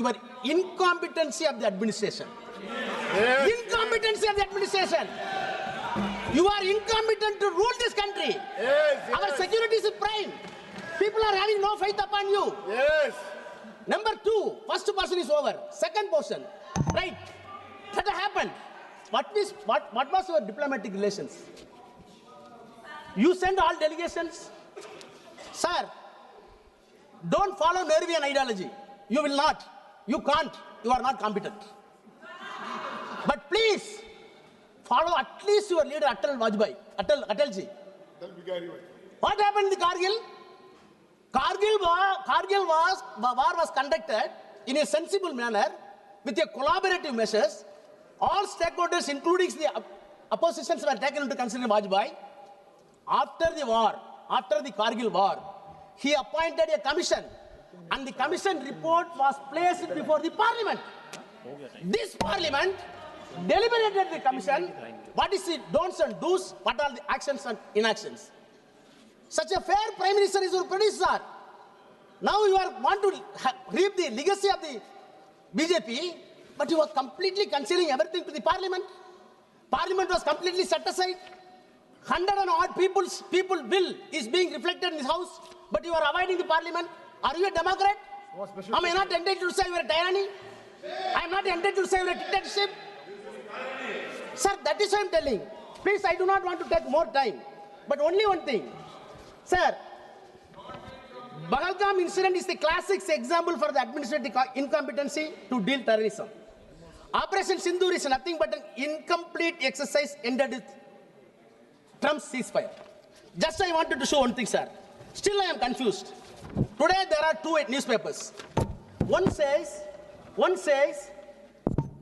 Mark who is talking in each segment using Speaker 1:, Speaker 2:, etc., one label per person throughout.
Speaker 1: your incompetency of the administration. Yes. Incompetency of the administration. You are incompetent to rule this country.
Speaker 2: Yes.
Speaker 1: Our security is prime. People are having no faith upon you.
Speaker 2: Yes.
Speaker 1: Number two, first portion is over. Second portion, right? That happened. What was your diplomatic relations? You send all delegations. Sir, don't follow Nervian ideology. You will not. You can't. You are not competent. But please, follow at least your leader Atalji. What happened in the Kargil? Kargil war was conducted in a sensible manner with a collaborative measures. All stakeholders, including the oppositions, were taken into consideration Vajpayee. After the war, after the Kargil war, he appointed a commission, and the commission report was placed before the parliament. This parliament deliberated the commission, what is the don'ts and do's, what are the actions and inactions. Such a fair prime minister is your predecessor. Now you want to reap the legacy of the BJP, but you are completely concealing everything to the parliament. Parliament was completely set aside. 100 and odd people will is being reflected in this house, but you are avoiding the parliament. Are you a democrat? Am I not entitled to say you are a tyranny? I am not entitled to say you are a dictatorship. Sir, that is what I am telling. Please, I do not want to take more time. But only one thing. Sir, Pahalgam incident is the classic example for the administrative incompetency to deal terrorism. Operation Sindoor is nothing but an incomplete exercise ended with Trump's ceasefire. Just I wanted to show one thing, sir. Still I am confused. Today there are two newspapers. One says,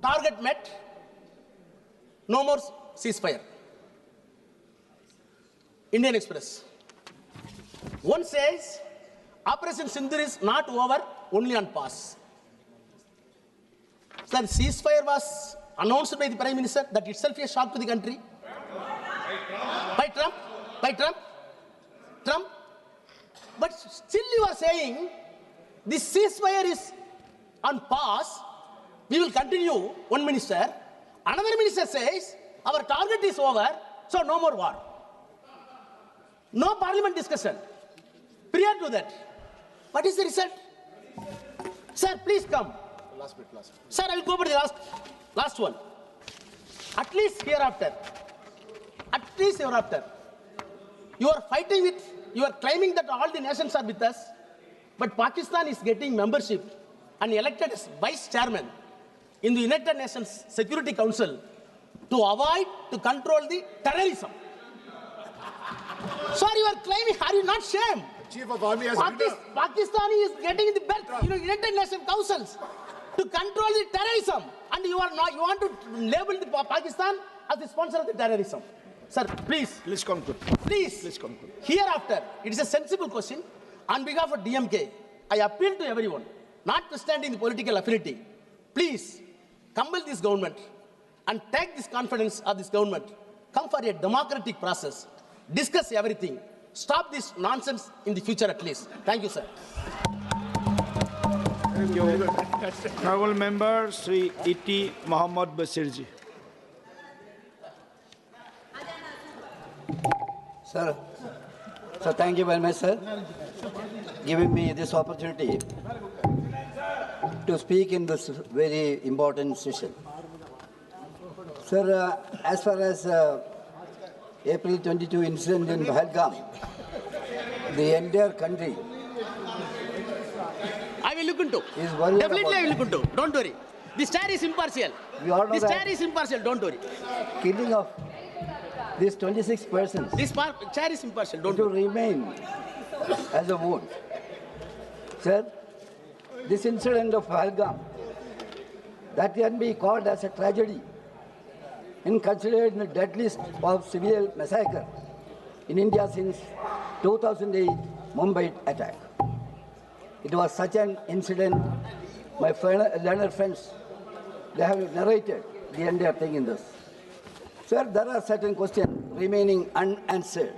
Speaker 1: target met, no more ceasefire. Indian Express. One says, Operation Sindoor is not over, only on pause. Sir, ceasefire was announced by the Prime Minister. That itself is a shock to the country. By Trump. But still you are saying this ceasefire is on pause. We will continue. One minister. Another minister says our target is over, so no more war. No parliament discussion. Prior to that, what is the result? Sir, please come.
Speaker 2: Last bit.
Speaker 1: Sir, I will go for the last one. At least hereafter, you are fighting with, you are claiming that all the nations are with us, but Pakistan is getting membership and elected as vice chairman in the United Nations Security Council to avoid, to control the terrorism. Sir, you are claiming, are you not ashamed?
Speaker 2: Chief of Army has
Speaker 1: Pakistan is getting the belt, United Nations Councils to control the terrorism, and you want to label the Pakistan as the sponsor of the terrorism. Sir, please.
Speaker 2: Please conclude.
Speaker 1: Please conclude. Hereafter, it is a sensible question. On behalf of DMK, I appeal to everyone, notwithstanding the political affinity, please compel this government and take this confidence of this government. Come for a democratic process. Discuss everything. Stop this nonsense in the future at least. Thank you, sir.
Speaker 3: Thank you. Honorable Member Sri E.T. Mohammad Basirji.
Speaker 4: Sir, thank you very much, sir, giving me this opportunity to speak in this very important session. Sir, as far as April 22 incident in Pahalgam, the entire country
Speaker 1: I will look into.
Speaker 4: Is worried
Speaker 1: Definitely I will
Speaker 4: about
Speaker 1: look into. Don't worry. This chair is impartial.
Speaker 4: We all know
Speaker 1: This
Speaker 4: that
Speaker 1: chair is impartial. Don't worry.
Speaker 4: killing of these 26 persons
Speaker 1: This chair is impartial. Don't
Speaker 4: to
Speaker 1: worry.
Speaker 4: remain as a wound. Sir, this incident of Pahalgam, that can be called as a tragedy and considered the deadliest of civil massacre in India since 2008 Mumbai attack. It was such an incident, my learned friends, they have narrated the entire thing in this. Sir, there are certain questions remaining unanswered.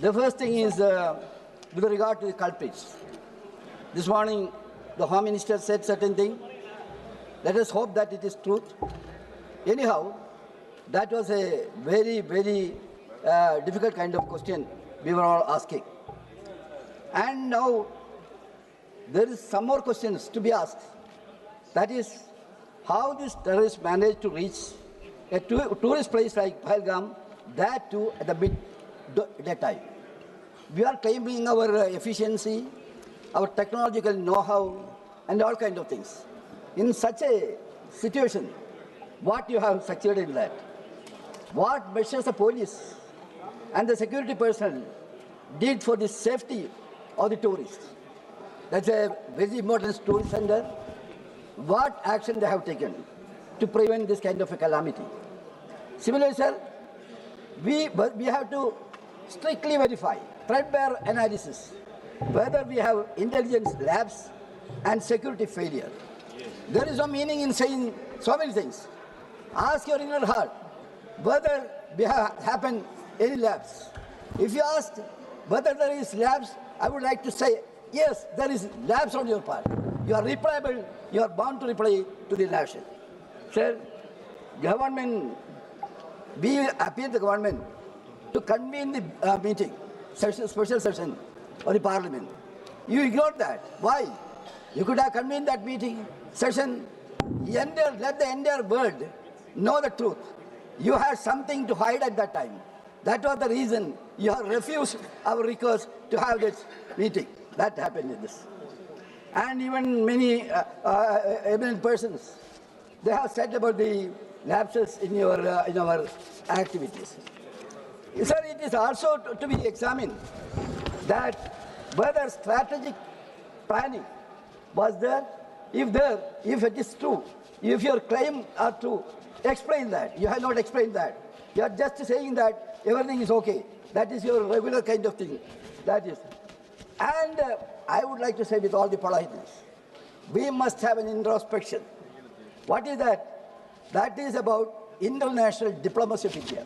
Speaker 4: The first thing is with regard to the culprits. This morning, the Home Minister said certain thing. Let us hope that it is truth. Anyhow, that was a very, very difficult kind of question we were all asking. And now there is some more questions to be asked. That is, how these terrorists managed to reach a tourist place like Pahalgam, that too at the mid-day time. We are claiming our efficiency, our technological know-how, and all kinds of things. In such a situation, what you have succeeded in that? What measures the police and the security personnel did for the safety of the tourists? That's a very important tourist center. What action they have taken to prevent this kind of a calamity? Similarly, sir, we have to strictly verify, threadbare analysis, whether we have intelligence lapse and security failure. There is no meaning in saying so many things. Ask your inner heart whether we have happened any lapse. If you ask whether there is lapse, I would like to say, yes, there is lapse on your part. You are replayable, you are bound to reply to the nation. Sir, government, we appeal the government to convene the meeting, special session of the parliament. You ignored that. Why? You could have convened that meeting, session, let the entire world know the truth. You had something to hide at that time. That was the reason you have refused our request to have this meeting. That happened in this. And even many eminent persons, they have said about the lapses in our activities. Sir, it is also to be examined that whether strategic planning was there. If it is true, if your claim are true, explain that. You have not explained that. You are just saying that everything is okay. That is your regular kind of thing. That is. And I would like to say with all the politeness, we must have an introspection. What is that? That is about international diplomacy of India.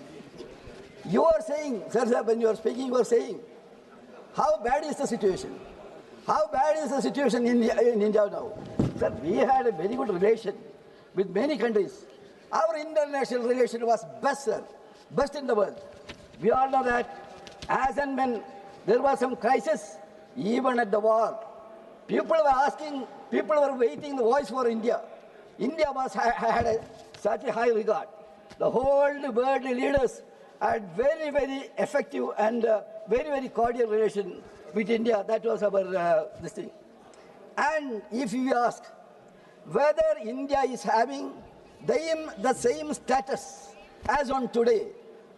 Speaker 4: You are saying, sir, when you are speaking, you are saying, how bad is the situation? How bad is the situation in India now? Sir, we had a very good relation with many countries. Our international relation was best, sir, best in the world. We all know that as and when there was some crisis, even at the war, people were asking, people were waiting the voice for India. India had such a high regard. The whole world leaders had very, very effective and very, very cordial relation with India. That was our this thing. And if you ask whether India is having the same status as on today,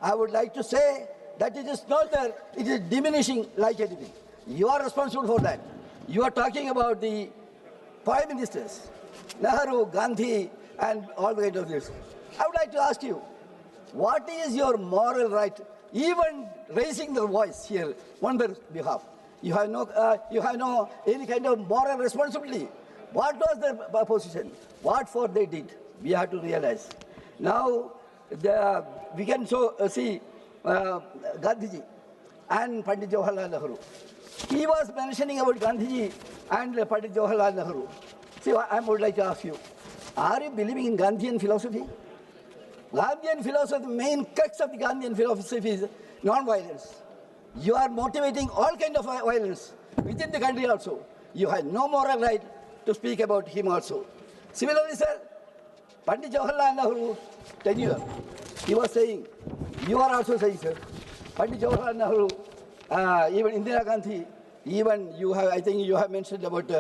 Speaker 4: I would like to say that it is not there, it is diminishing like anything. You are responsible for that. You are talking about the prime ministers, Nehru, Gandhi, and all the kind of this. I would like to ask you, what is your moral right, even raising the voice here on their behalf? You have no any kind of moral responsibility. What was their position? What for they did? We have to realize. Now, we can see Gandhiji and Pandit Jawaharlal Nehru. He was mentioning about Gandhiji and Pandit Jawaharlal Nehru. See, I would like to ask you, are you believing in Gandhian philosophy? Gandhian philosophy, the main crux of the Gandhian philosophy is non-violence. You are motivating all kinds of violence within the country also. You have no moral right to speak about him also. Similarly, sir, Pandit Jawaharlal Nehru tenure, he was saying, you are also saying, sir, Pandit Jawaharlal Nehru, even Indira Gandhi, even you have, I think you have mentioned about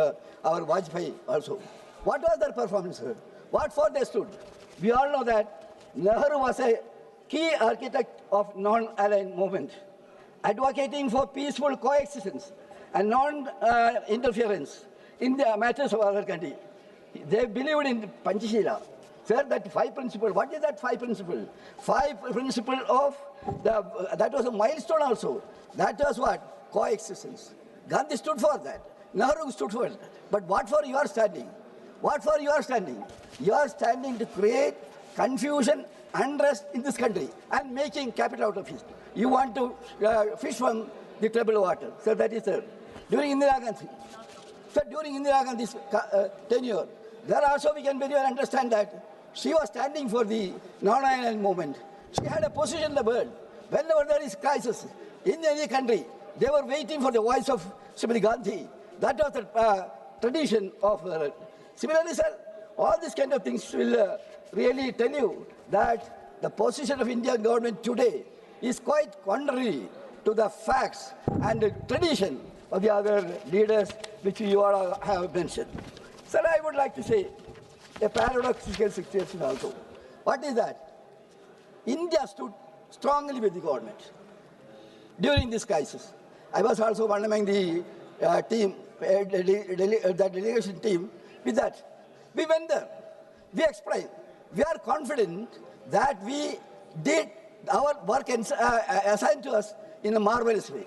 Speaker 4: our Vajpayee also. What was their performance, sir? What for they stood? We all know that Nehru was a key architect of non-aligned movement, advocating for peaceful coexistence and non-interference in the matters of our country. They believed in Panchashila. Sir, that 5 principle, what is that 5 principle? 5 principle of, that was a milestone also. That was what? Coexistence. Gandhi stood for that. Nehru stood for it. But what for your standing? What for your standing? You are standing to create confusion, unrest in this country and making capital out of it. You want to fish from the troubled water. So that is during Indira Gandhi. So during Indira Gandhi's tenure, there also we can very well understand that she was standing for the non-violent movement. She had a position in the world. Whenever there is crisis in any country, they were waiting for the voice of Samajwadi Gandhi. That was the tradition of her. Similarly, sir, all these kind of things will really tell you that the position of Indian government today is quite contrary to the facts and the tradition of the other leaders which you all have mentioned. Sir, I would like to say a paradoxical situation also. What is that? India stood strongly with the government during this crisis. I was also one among the team, the delegation team with that. We went there. We explained. We are confident that we did our work assigned to us in a marvelous way.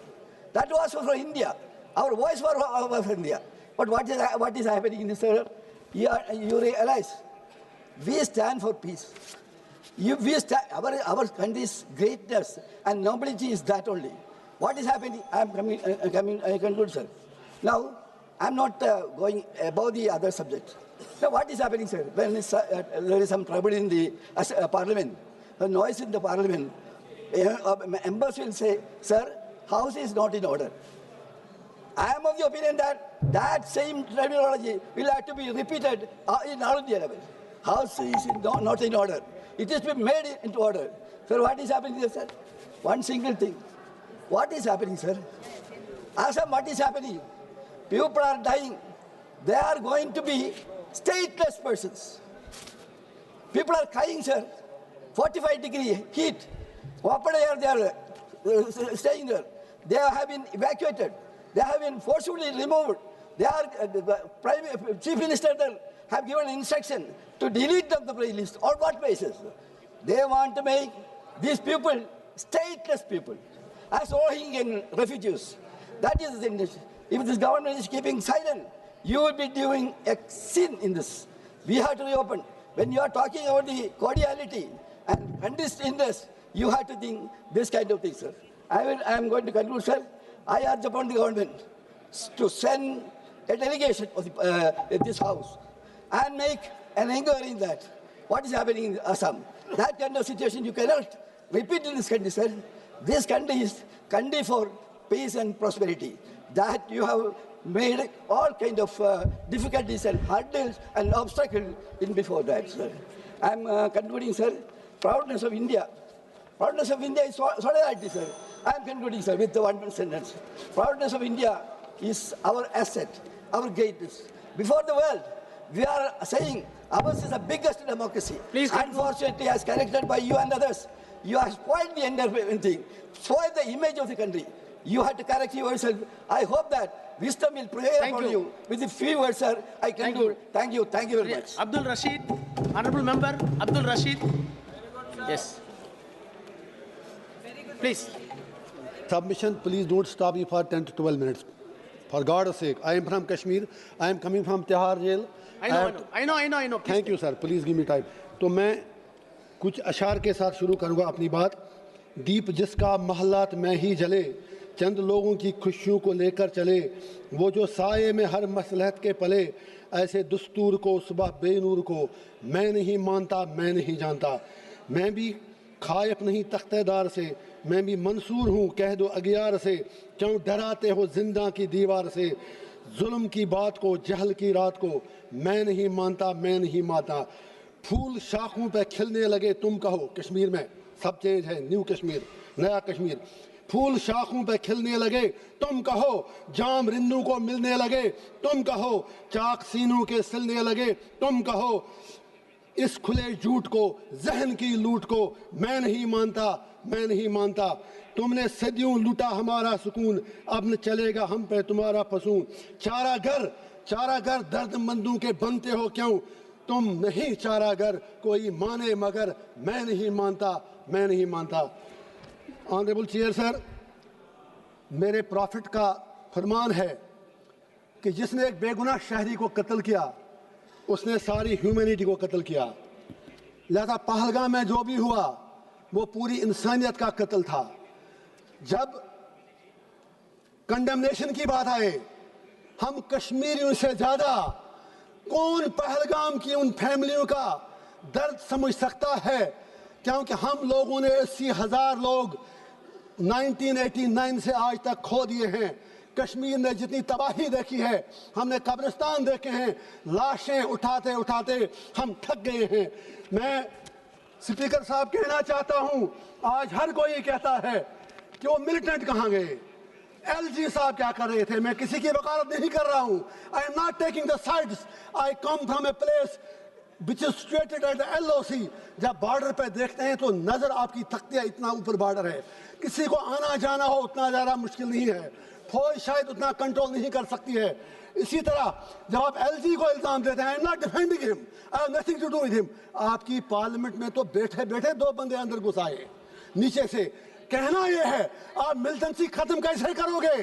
Speaker 4: That was for India. Our voice was for India. But what is happening in this area? You realize we stand for peace. Our country's greatness and nobility is that only. What is happening? I conclude, sir. Now, I'm not going above the other subject. Now, what is happening, sir? When there is some trouble in the parliament, the noise in the parliament, members will say, sir, house is not in order. I am of the opinion that that same terminology will have to be repeated in all India level. House is not in order. It is to be made into order. Sir, what is happening here, sir? One single thing. What is happening, sir? Assam, what is happening? People are dying. They are going to be stateless persons. People are crying, sir. 45-degree heat. Open air, they are staying there. They have been evacuated. They have been forcibly removed. They are, the Chief Minister there have given instruction to delete them the priority list. On what basis? They want to make these people stateless people, as Rohingya refugees. That is the thing. If this government is keeping silent, you will be doing a sin in this. We have to reopen. When you are talking about the cordiality and country's interest, you have to think this kind of thing, sir. I am going to conclude, sir. I urge upon the government to send a delegation of this house and make an inquiry in that. What is happening in Assam? That kind of situation you cannot repeat in this country, sir. This country is country for peace and prosperity. That you have made all kind of difficulties and hurdles and obstacles in before that, sir. I am concluding, sir. Proudness of India. Proudness of India is solidarity, sir. I am concluding, sir, with the one sentence. Proudness of India is our asset, our greatness. Before the world, we are saying ours is the biggest democracy.
Speaker 1: Please,
Speaker 4: unfortunately, as corrected by you and others, you have spoiled the entire thing, spoiled the image of the country. You have to correct yourself. I hope that wisdom will prevail upon you. With the few words, sir, I conclude. Thank you very much.
Speaker 1: Abdul Rashid, honorable member, Abdul Rashid. Yes. Please.
Speaker 5: Submission, please don't stop me for 10 to 12 minutes. For God's sake, I am from Kashmir. I am coming from Tihar jail.
Speaker 1: I know. Please.
Speaker 5: Thank you, sir. Please give me time. तो मैं कुछ अशार के साथ शुरू करूँगा अपनी बात. दीप जिसका महलात में ही जले, चंद लोगों की खुशियों को लेकर चले, वो जो साये में हर मसलहत के पले, ऐसे दस्तूर को सुबह बेनूर को मैं नहीं मानता, मैं नहीं जानता. मैं भी खायफ नहीं तख्तेदार से, मैं भी मंसूर हूँ कह दो अगियार से, क्यों डराते हो जिंदा की दीवार से. जुल्म की बात को, जहल की रात को मैं नहीं मानता, मैं नहीं मानता. फूल शाखों पे खिलने लगे तुम कहो, कश्मीर में सब चेंज है, न्यू कश्मीर, नया कश्मीर. फूल शाखों पे खिलने लगे तुम कहो, जाम रिन्नू को मिलने लगे तुम कहो, चाक सीनों के सिलने लगे तुम कहो. इस खुले झूठ को, जहन की लूट को मैं नहीं मानता, मैं नहीं मानता. तुमने सदियों लूटा हमारा सुकून, अब न चलेगा हम पे तुम्हारा फसून. चारागर दर्दमंदों के बनते हो क्यों, तुम नहीं चारागर कोई माने मगर मैं नहीं मानता, मैं नहीं मानता. ऑनरेबल चेयर सर, मेरे प्रॉफिट का फरमान है कि जिसने एक बेगुनाह शहरी को कत्ल किया, उसने सारी ह्यूमैनिटी को कत्ल किया. लिहाजा पहलगाम में जो भी हुआ वो पूरी इंसानियत का कत्ल था. जब कंडेमनेशन की बात आए, ہم کشمیریوں سے زیادہ کون پہلگام کی ان فیملیوں کا درد سمجھ سکتا ہے؟ کیونکہ ہم لوگوں نے 80,000 لوگ 1989 سے آج تک کھو دیے ہیں. کشمیر نے جتنی تباہی دیکھی ہے، ہم نے قبرستان دیکھے ہیں، لاشیں اٹھاتے اٹھاتے ہم تھک گئے ہیں. میں سپیکر صاحب کہنا چاہتا ہوں، آج ہر کوئی کہتا ہے کہ وہ ملیٹنٹ کہاں گئے، ایل جی صاحب کیا کر رہے تھے. میں کسی کی وکالت نہیں کر رہا ہوں. I am not taking the sides. I come from a place which is situated at the LOC. جب بارڈر پہ دیکھتے ہیں تو نظر آپ کی تھکتی ہے، اتنا اوپر بارڈر ہے. کسی کو آنا جانا ہو اتنا زیادہ مشکل نہیں ہے، فوج شاید اتنا کنٹرول نہیں کر سکتی ہے. اسی طرح جب آپ ایل جی کو الزام دیتے ہیں، I am not defending him. I have nothing to do with him. آپ کی پارلیمنٹ میں تو بیٹھے بیٹھے 2 بندے اندر گھس آئے نیچے سے. کہنا یہ ہے، آپ ملٹنسی ختم کیسے کرو گے؟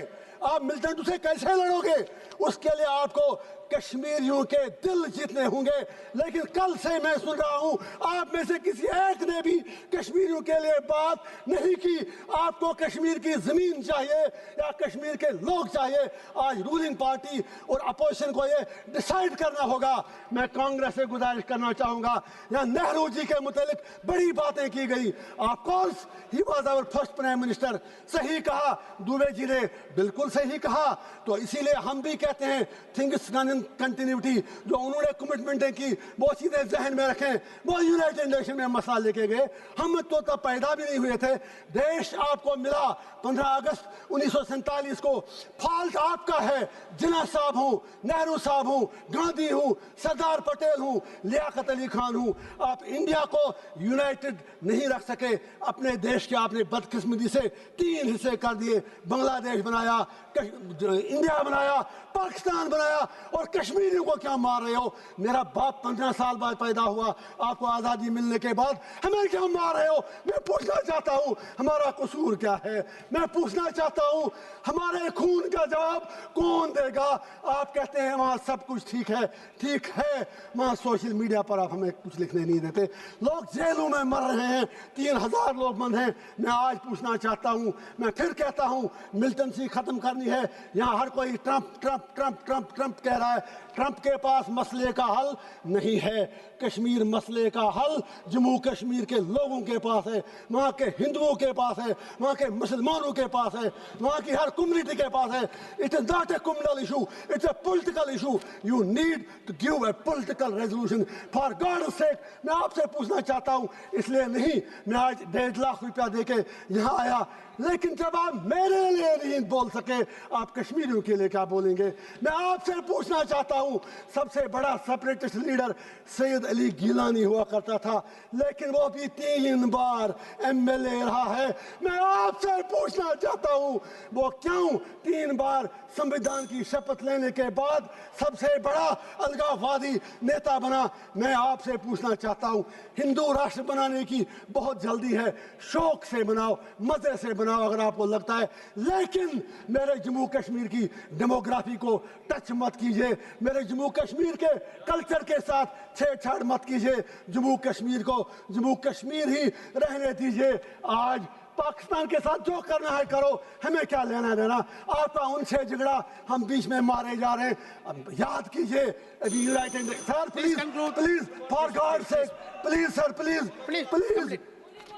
Speaker 5: آپ ملٹنٹ سے کیسے لڑو گے؟ اس کے لیے آپ کو کشمیریوں کے دل جیتنے ہوں گے. لیکن کل سے میں سن رہا ہوں آپ میں سے کسی ایک نے بھی کشمیریوں کے لیے بات نہیں کی. آپ کو کشمیر کی زمین چاہیے یا کشمیر کے لوگ چاہیے؟ آج رولنگ پارٹی اور اپوزیشن کو یہ ڈیسائیڈ کرنا ہوگا. میں کانگریس سے گزارش کرنا چاہوں گا، یا نہرو جی کے متعلق بڑی باتیں کی گئی. Of course he was our first prime minister. صحیح کہا دوبے جی نے، بالکل صحیح کہا. تو اسی لیے ہم بھی کہتے ہیں تھنگس ڈن ان کنٹینیوٹی. جو انہوں نے کمٹمنٹیں کی وہ سیدھے ذہن میں رکھیں. وہ یونائٹڈ نیشن میں مسئلہ لے کے گئے، ہم تو تب پیدا بھی نہیں ہوئے تھے. دیش آپ کو ملا 15 اگست 1947 کو. فالٹ آپ کا ہے. جناح صاحب ہوں، نہرو صاحب ہوں، گاندھی ہوں، سردار پٹیل ہوں، لیاقت علی خان ہوں. آپ انڈیا کو یونائٹڈ نہیں رکھ سکے. اپنے دیش کے آپ نے بدقسمتی سے 3 حصے کر دیے. بنگلہ دیش بنایا، انڈیا بنایا، پاکستان بنایا، اور کشمیریوں کو کیا مار رہے ہو؟ میرا باپ 15 سال بعد پیدا ہوا، آپ کو آزادی ملنے کے بعد ہمیں کیا مار رہے ہو؟ میں پوچھنا چاہتا ہوں ہمارا قصور کیا ہے؟ میں پوچھنا چاہتا ہوں ہمارے خون کا جواب کون دے گا؟ آپ کہتے ہیں وہاں سب کچھ ٹھیک ہے. ٹھیک ہے، وہاں سوشل میڈیا پر آپ ہمیں کچھ لکھنے نہیں دیتے. لوگ جیلوں میں مر رہے ہیں، 3,000 لوگ بند ہیں. میں آج پوچھنا چاہتا ہوں، میں پھر کہتا ہوں ملٹنسی ختم کرنی ہے. یہاں ہر کوئی Trump Trump Trump Trump Trump کہہ رہا ہے. ٹرمپ کے پاس مسئلے کا حل نہیں ہے. کشمیر مسئلے کا حل جموں کشمیر کے لوگوں کے پاس ہے، وہاں کے ہندوؤں کے پاس ہے، وہاں کے مسلمانوں کے پاس ہے، وہاں کی ہر کمیونٹی کے پاس ہے. It is not a communal issue, it's a political issue. You need to give a political resolution. For God's sake, میں آپ سے پوچھنا چاہتا ہوں، اس لیے نہیں میں آج 1.5 لاکھ روپیہ دے کے یہاں آیا، لیکن جب آپ میرے لیے نہیں بول سکے آپ کشمیریوں کے لیے کیا بولیں گے؟ میں آپ سے پوچھنا چاہتا ہوں، سب سے بڑا سپریٹسٹ لیڈر سید علی گیلانی ہوا کرتا تھا، لیکن وہ بھی 3 بار MLA رہا ہے. میں آپ سے پوچھنا چاہتا ہوں وہ کیوں 3 بار سمویدھان کی شپت لینے کے بعد سب سے بڑا الگاووادی نیتا بنا؟ میں آپ سے پوچھنا چاہتا ہوں ہندو راشٹر بنانے کی بہت جلدی ہے، شوق سے بناؤ، مزے سے بناؤ اگر آپ کو لگتا ہے، لیکن میرے جموں کشمیر کی ڈیموگرافی کو ٹچ مت کیجئے. میرے جموں کشمیر کے کلچر کے ساتھ چھیڑ چھاڑ مت کیجئے. جموں کشمیر کو جموں کشمیر ہی رہنے دیجئے. آج پاکستان کے ساتھ جو کرنا ہے کرو، ہمیں کیا لینا دینا؟ آپ کا ان سے جھگڑا، ہم بیچ میں مارے جا رہے ہیں. اب یاد کیجئے ابھی united sir please please for God sake please sir please please.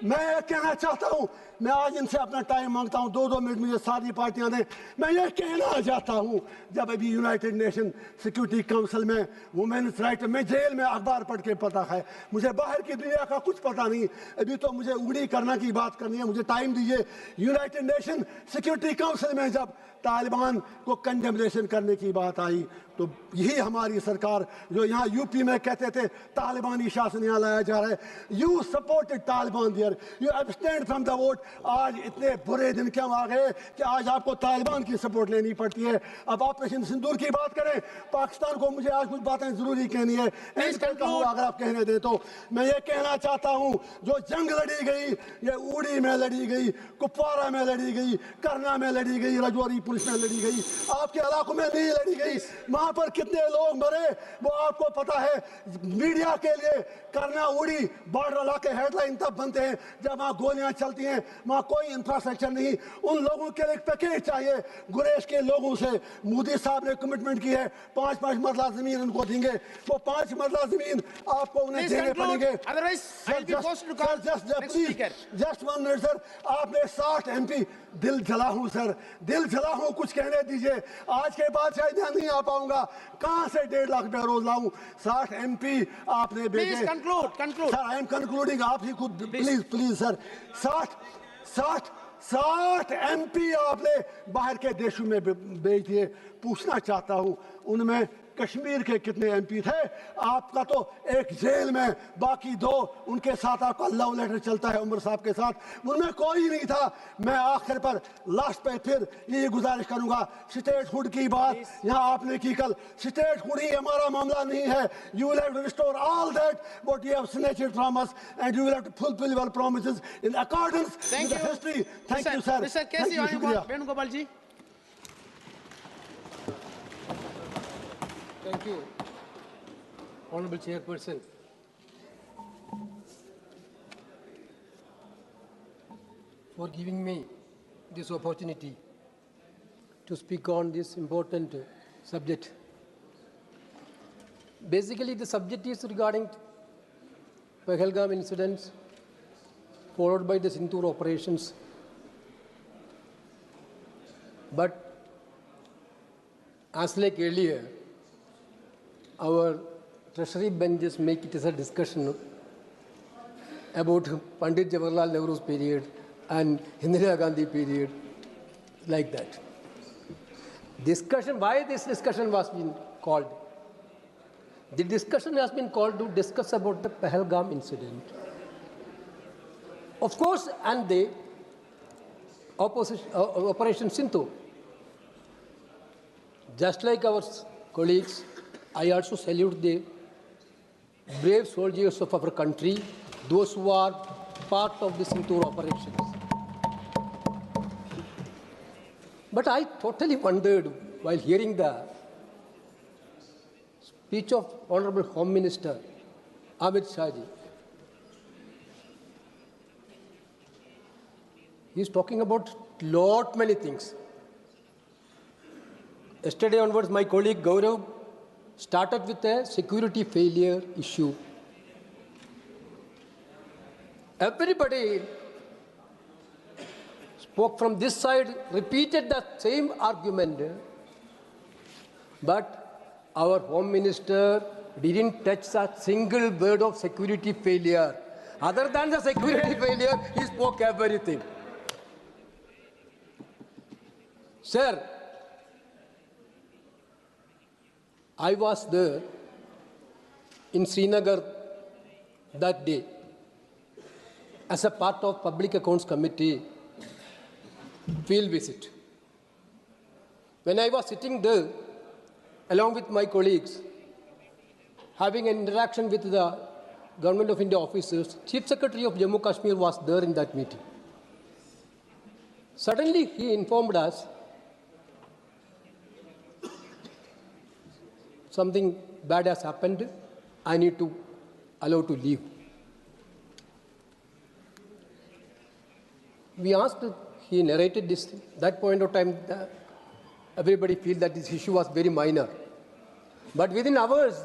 Speaker 5: میں کہنا چاہتا ہوں، میں آج ان سے اپنا ٹائم مانگتا ہوں، 2 منٹ مجھے ساری پارٹیاں دیں. میں یہ کہنا چاہتا ہوں جب ابھی یونائٹڈ نیشن سیکورٹی کونسل میں وومینس رائٹ، میں جیل میں اخبار پڑھ کے پتا ہے، مجھے باہر کی دنیا کا کچھ پتا نہیں. ابھی تو مجھے انگلی کرنا کی بات کرنی ہے، مجھے ٹائم دیجیے. یونائٹڈ نیشن سیکورٹی کونسل میں جب طالبان کو کنڈیمنیشن کرنے کی بات آئی تو یہی ہماری سرکار جو یہاں یو پی میں کہتے تھے طالبانی شاسن یہاں لایا جا رہا ہے، you supported Taliban there, you abstained from the vote. آج اتنے برے دن کیوں آ گئے کہ آج آپ کو طالبان کی سپورٹ لینی پڑتی ہے؟ اب آپریشن سندور کی بات کریں، پاکستان کو مجھے آج کچھ باتیں ضروری کہنی ہے، اگر آپ کہنے دیں تو. میں یہ کہنا چاہتا ہوں جو جنگ لڑی گئی، یہ اوڑی میں لڑی گئی، کپوارہ میں لڑی گئی، کرنا میں لڑی گئی، رجوری پولیس میں لڑی گئی، آپ کے علاقوں میں نہیں لڑی گئی. وہاں پر کتنے لوگ مرے وہ آپ کو پتا ہے. میڈیا کے لیے کرنا اوڑی بارڈر علاقے ہیڈ لائن تب بنتے ہیں جب وہاں گولیاں چلتی ہیں. वहाँ कोई इंफ्रास्ट्रक्चर नहीं, उन लोगों के लिए एक पैकेज चाहिए। गुरेज के लोगों से मोदी साहब ने कमिटमेंट की है 5-5 मरला जमीन उनको देंगे, वो 5 मरला जमीन आपको उन्हें देने पड़ेंगे। जस्ट 1 मिनट सर, आपने 60 MP, दिल जला हूं सर, दिल जला हूं, कुछ कहने दीजिए। आज के बाद शायद यहाँ नहीं आ पाऊंगा, कहां से 1.5 लाख रुपया रोज लाऊं? 60 MP आपने भेजे। सर आई एम कंक्लूडिंग, आप ही खुद प्लीज सर। 60 MP आपने बाहर के देशों में भेज दिए। पूछना चाहता हूं उनमें कश्मीर के कितने MP थे? आपका तो एक जेल में, बाकी 2 उनके साथ आपका लव लेटर चलता है उमर साहब के साथ, उनमें कोई नहीं था। मैं आखिर पर लास्ट पे फिर ये गुजारिश करूंगा, स्टेटहुड की बात यहाँ आपने की कल, स्टेटहुड ही हमारा मामला नहीं है। You will have to restore all that what you have snatched from us and you will have to fulfil your promises in accordance with the history. Thank you sir.
Speaker 1: Mister KC Venugopal ji.
Speaker 6: Thank you, Honorable Chairperson. For giving me this opportunity to speak on this important subject. Basically, the subject is regarding Pahalgam incidents followed by the Sindoor operations. But as like earlier, our treasury benches make it as a discussion about Pandit Jawaharlal Nehru's period and Indira Gandhi period, like that. Discussion, why this discussion was been called? The discussion has been called to discuss about the Pahalgam incident. Of course, and the Operation Sindoor. Just like our colleagues, I also salute the brave soldiers of our country, those who are part of the Sindoor operations. But I totally wondered while hearing the speech of Honorable Home Minister Amit Shah ji. He is talking about lot many things. Yesterday onwards, my colleague Gaurav started with a security failure issue. Everybody spoke from this side, repeated the same argument, but our Home Minister didn't touch a single word of security failure. Other than the security failure, he spoke everything. Sir, I was there in Srinagar that day as a part of Public Accounts Committee field visit. When I was sitting there along with my colleagues, having an interaction with the Government of India officers, Chief Secretary of Jammu Kashmir was there in that meeting. Suddenly he informed us something bad has happened, I need to allow to leave. We asked, he narrated this, that point of time, everybody felt that this issue was very minor. But within hours,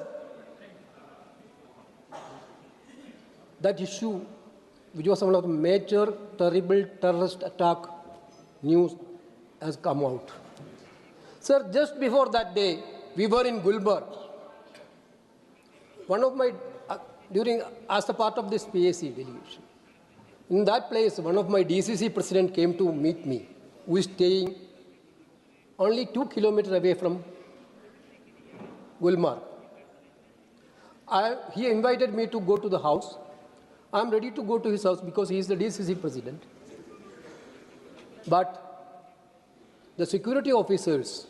Speaker 6: that issue, which was one of the major terrible terrorist attack news, has come out. Sir, just before that day, we were in Gulbarg. One of my, as a part of this PAC delegation, in that place, one of my DCC president came to meet me, who is staying only 2 kilometers away from Gulbarg. He invited me to go to the house. I am ready to go to his house because he is the DCC president. But the security officers,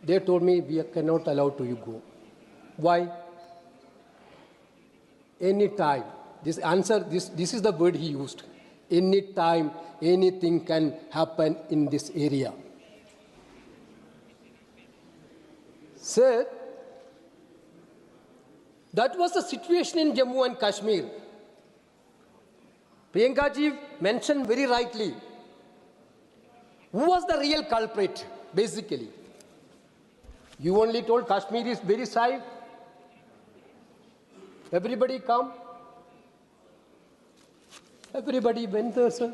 Speaker 6: they told me, we cannot allow you go. Why? Any time. This answer, this is the word he used. Any time, anything can happen in this area. Sir, that was the situation in Jammu and Kashmir. Priyanka ji mentioned very rightly, who was the real culprit, basically? You only told Kashmir is very safe. Everybody come. Everybody went there, sir.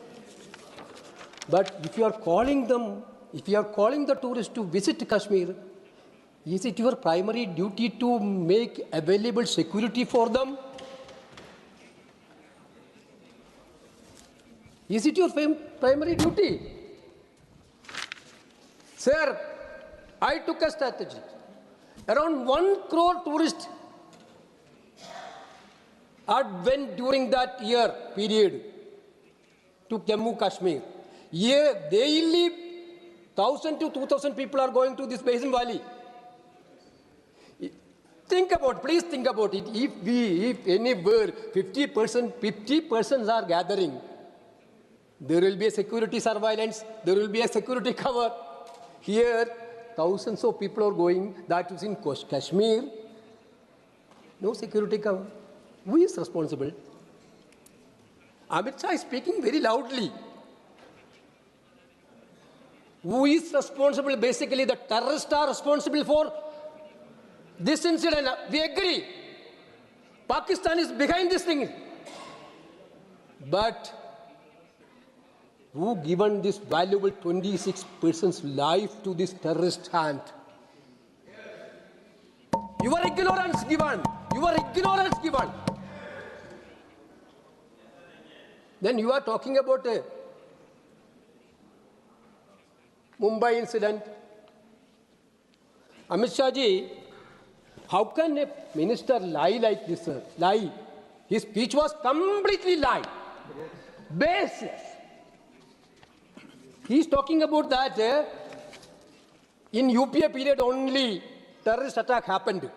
Speaker 6: But if you are calling them, if you are calling the tourists to visit Kashmir, is it your primary duty to make available security for them? Is it your primary duty? Sir, I took a strategy. Around 1 crore tourists went during that year period to Jammu Kashmir. Daily 1,000 to 2,000 people are going to this Basin Valley. Please think about it. If anywhere 50 persons are gathering, there will be a security surveillance, there will be a security cover. Here, thousands of people are going, that is in Kashmir. No security cover. Who is responsible? Amit Shah is speaking very loudly. Who is responsible? Basically, the terrorists are responsible for this incident. We agree. Pakistan is behind this thing. But who given this valuable 26 persons' life to this terrorist hand? Your ignorance given. Your ignorance given. Then you are talking about a Mumbai incident. Amit Shah ji, how can a minister lie like this, sir? Lie. His speech was completely lie. Baseless. He is talking about that in UPA period only terrorist attack happened.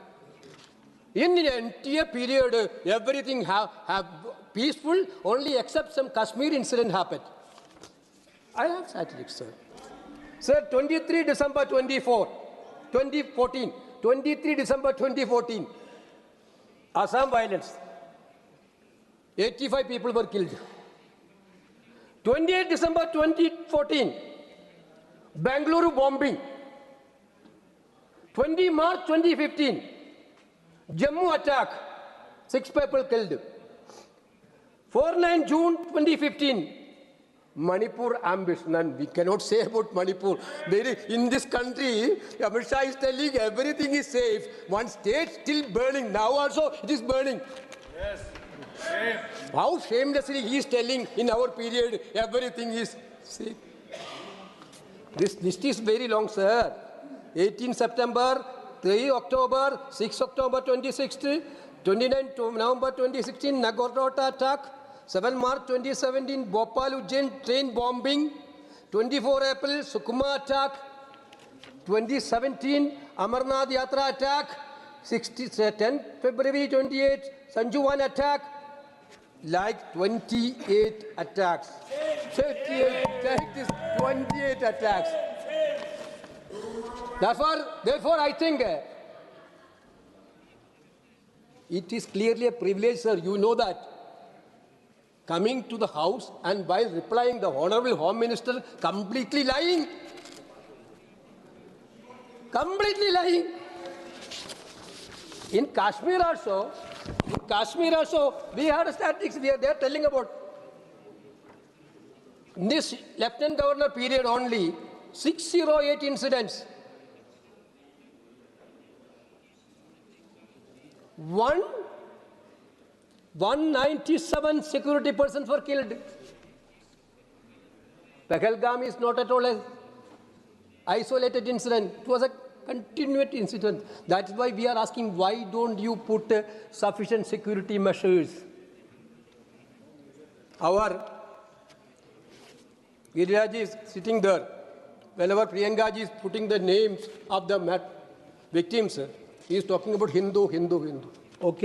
Speaker 6: In the entire period, everything have peaceful, only except some Kashmir incident happened. I have statistics, sir. Sir, 23 December 2014, 23 December 2014, Assam violence. 85 people were killed. 28 December 2014, Bangalore bombing. 20 March 2015, Jammu attack, 6 people killed. 4-9 June 2015, Manipur ambush. And we cannot say about Manipur. In this country, Amit Shah is telling everything is safe. One state still burning. Now also it is burning. Yes. Shame. How shamelessly he is telling in our period everything is safe. This list is very long, sir. 18 September, 3 October, 6 October 2016, 29 November 2016, Nagorno attack, 7 March 2017, Bhopal Ujjain train bombing, 24 April, Sukma attack, 2017, Amarnath Yatra attack, 10 February 28, Sanjuvan attack, like 28 attacks. 28 attacks. Therefore, I think it is clearly a privilege, sir. You know that. Coming to the house and while replying, the Honorable Home Minister completely lying. Completely lying. In Kashmir also, we had statistics. They are telling about in this Lieutenant Governor period only 608 incidents. 197 security persons were killed. Pahalgam is not at all an isolated incident. It was a continued incident. That's why we are asking, why don't you put sufficient security measures? Our Giriraj is sitting there. Whenever Priyanka ji is putting the names of the victims, he is talking about Hindu. Okay.